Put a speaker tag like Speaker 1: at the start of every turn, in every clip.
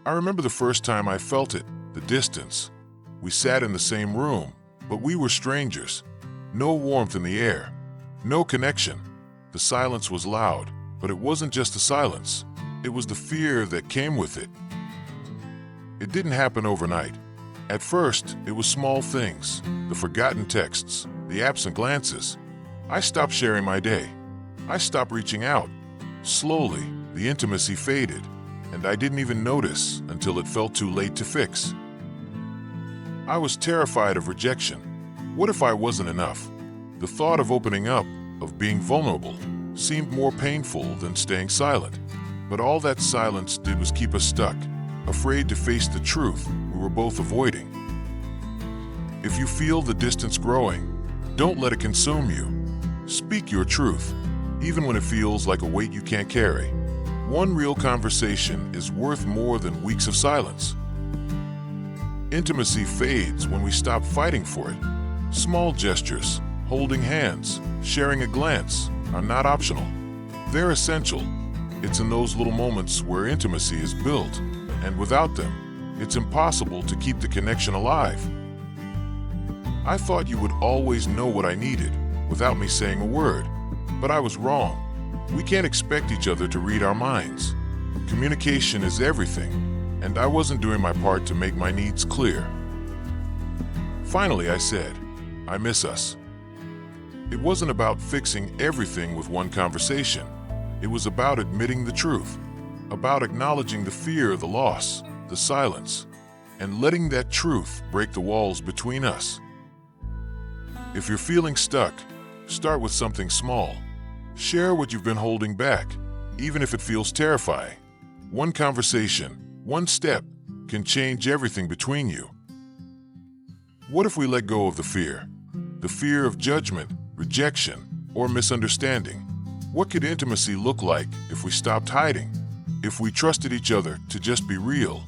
Speaker 1: I remember the first time I felt it, the distance. We sat in the same room, but we were strangers. No warmth in the air, no connection. The silence was loud, but it wasn't just the silence. It was the fear that came with it. It didn't happen overnight. At first, it was small things, the forgotten texts, the absent glances. I stopped sharing my day. I stopped reaching out. Slowly, the intimacy faded, and I didn't even notice until it felt too late to fix. I was terrified of rejection. What if I wasn't enough? The thought of opening up, of being vulnerable, seemed more painful than staying silent. But all that silence did was keep us stuck, afraid to face the truth we were both avoiding. If you feel the distance growing, don't let it consume you. Speak your truth, even when it feels like a weight you can't carry. One real conversation is worth more than weeks of silence. Intimacy fades when we stop fighting for it. Small gestures, holding hands, sharing a glance, are not optional. They're essential. It's in those little moments where intimacy is built, and without them, it's impossible to keep the connection alive. I thought you would always know what I needed, without me saying a word, but I was wrong. We can't expect each other to read our minds. Communication is everything, and I wasn't doing my part to make my needs clear. Finally, I said, I miss us. It wasn't about fixing everything with one conversation. It was about admitting the truth, about acknowledging the fear of the loss, the silence, and letting that truth break the walls between us. If you're feeling stuck, start with something small. Share what you've been holding back, even if it feels terrifying. One conversation, one step, can change everything between you. What if we let go of the fear? The fear of judgment, rejection, or misunderstanding. What could intimacy look like if we stopped hiding? If we trusted each other to just be real,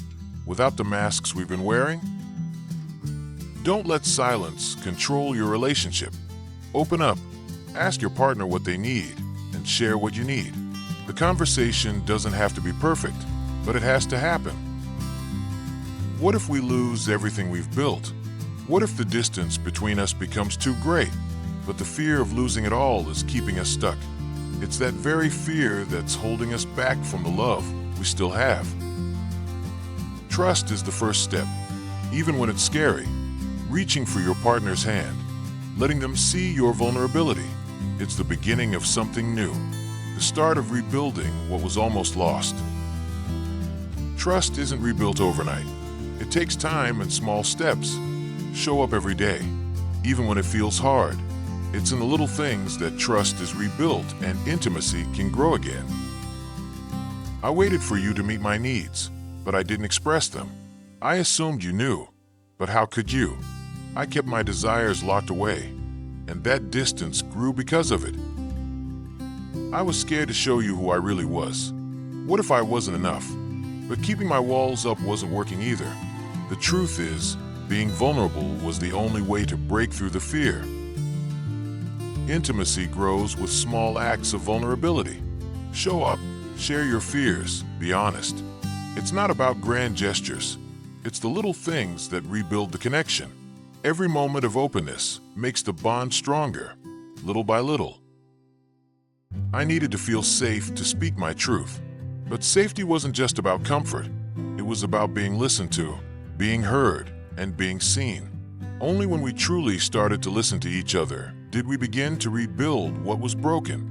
Speaker 1: without the masks we've been wearing? Don't let silence control your relationship. Open up, ask your partner what they need, and share what you need. The conversation doesn't have to be perfect, but it has to happen. What if we lose everything we've built? What if the distance between us becomes too great, but the fear of losing it all is keeping us stuck? It's that very fear that's holding us back from the love we still have. Trust is the first step, even when it's scary. Reaching for your partner's hand, letting them see your vulnerability. It's the beginning of something new, the start of rebuilding what was almost lost. Trust isn't rebuilt overnight. It takes time and small steps. Show up every day, even when it feels hard. It's in the little things that trust is rebuilt and intimacy can grow again. I waited for you to meet my needs, but I didn't express them. I assumed you knew, but how could you? I kept my desires locked away, and that distance grew because of it. I was scared to show you who I really was. What if I wasn't enough? But keeping my walls up wasn't working either. The truth is, being vulnerable was the only way to break through the fear. Intimacy grows with small acts of vulnerability. Show up, share your fears, be honest. It's not about grand gestures. It's the little things that rebuild the connection. Every moment of openness makes the bond stronger, little by little. I needed to feel safe to speak my truth. But safety wasn't just about comfort. It was about being listened to, being heard, and being seen. Only when we truly started to listen to each other did we begin to rebuild what was broken.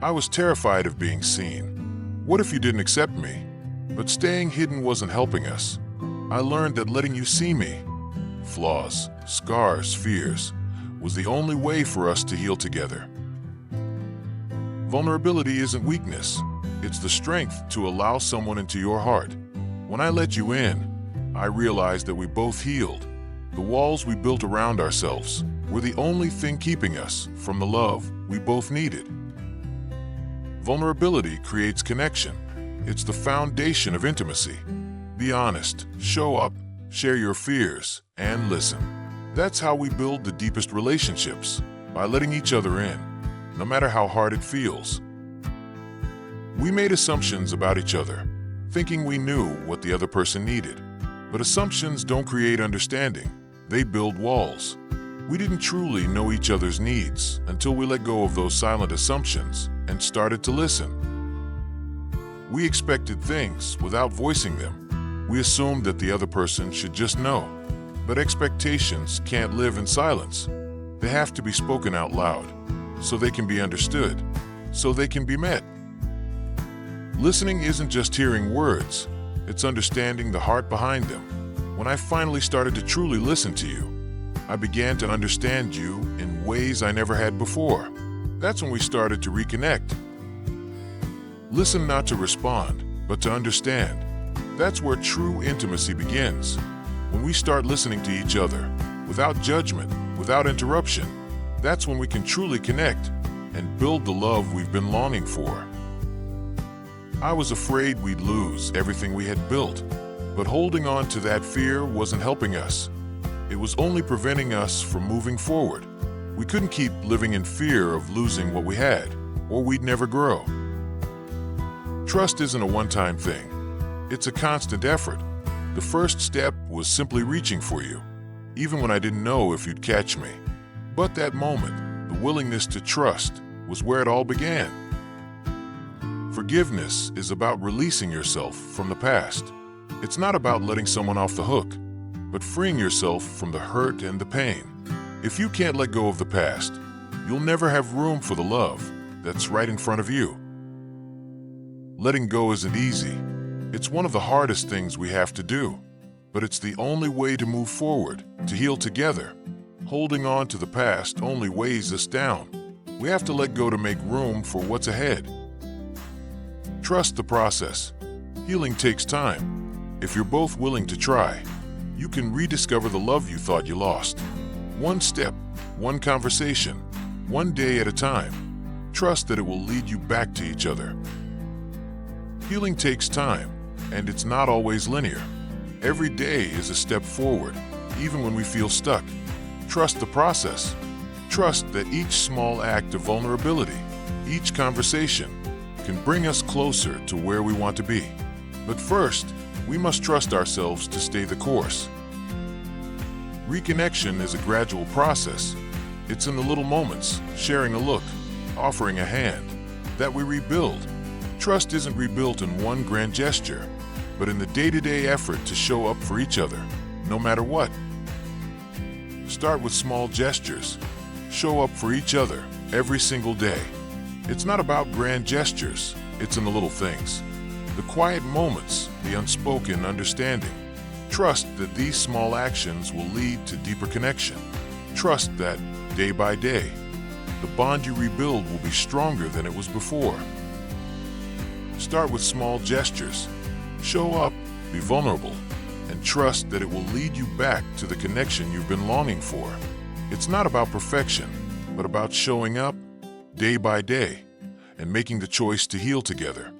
Speaker 1: I was terrified of being seen. What if you didn't accept me? But staying hidden wasn't helping us. I learned that letting you see me, flaws, scars, fears, was the only way for us to heal together. Vulnerability isn't weakness. It's the strength to allow someone into your heart. When I let you in, I realized that we both healed. The walls we built around ourselves were the only thing keeping us from the love we both needed. Vulnerability creates connection. It's the foundation of intimacy. Be honest, show up, share your fears, and listen. That's how we build the deepest relationships, by letting each other in, no matter how hard it feels. We made assumptions about each other. thinking we knew what the other person needed. But assumptions don't create understanding, they build walls. We didn't truly know each other's needs until we let go of those silent assumptions and started to listen. We expected things without voicing them. We assumed that the other person should just know. But expectations can't live in silence. They have to be spoken out loud, so they can be understood, so they can be met. Listening isn't just hearing words, it's understanding the heart behind them. When I finally started to truly listen to you, I began to understand you in ways I never had before. That's when we started to reconnect. Listen not to respond, but to understand. That's where true intimacy begins. When we start listening to each other, without judgment, without interruption, that's when we can truly connect and build the love we've been longing for. I was afraid we'd lose everything we had built, but holding on to that fear wasn't helping us. It was only preventing us from moving forward. We couldn't keep living in fear of losing what we had, or we'd never grow. Trust isn't a one-time thing. It's a constant effort. The first step was simply reaching for you, even when I didn't know if you'd catch me. But that moment, the willingness to trust, was where it all began. Forgiveness is about releasing yourself from the past. It's not about letting someone off the hook, but freeing yourself from the hurt and the pain. If you can't let go of the past, you'll never have room for the love that's right in front of you. Letting go isn't easy. It's one of the hardest things we have to do, but it's the only way to move forward, to heal together. Holding on to the past only weighs us down. We have to let go to make room for what's ahead. Trust the process. Healing takes time. If you're both willing to try, you can rediscover the love you thought you lost. One step, one conversation, one day at a time. Trust that it will lead you back to each other. Healing takes time, and it's not always linear. Every day is a step forward, even when we feel stuck. Trust the process. Trust that each small act of vulnerability, each conversation, can bring us closer to where we want to be. But first, we must trust ourselves to stay the course. Reconnection is a gradual process. It's in the little moments, sharing a look, offering a hand, that we rebuild. Trust isn't rebuilt in one grand gesture, but in the day-to-day effort to show up for each other, no matter what. Start with small gestures. Show up for each other every single day. It's not about grand gestures, it's in the little things. The quiet moments, the unspoken understanding. Trust that these small actions will lead to deeper connection. Trust that, day by day, the bond you rebuild will be stronger than it was before. Start with small gestures. Show up, be vulnerable, and trust that it will lead you back to the connection you've been longing for. It's not about perfection, but about showing up, day by day, and making the choice to heal together.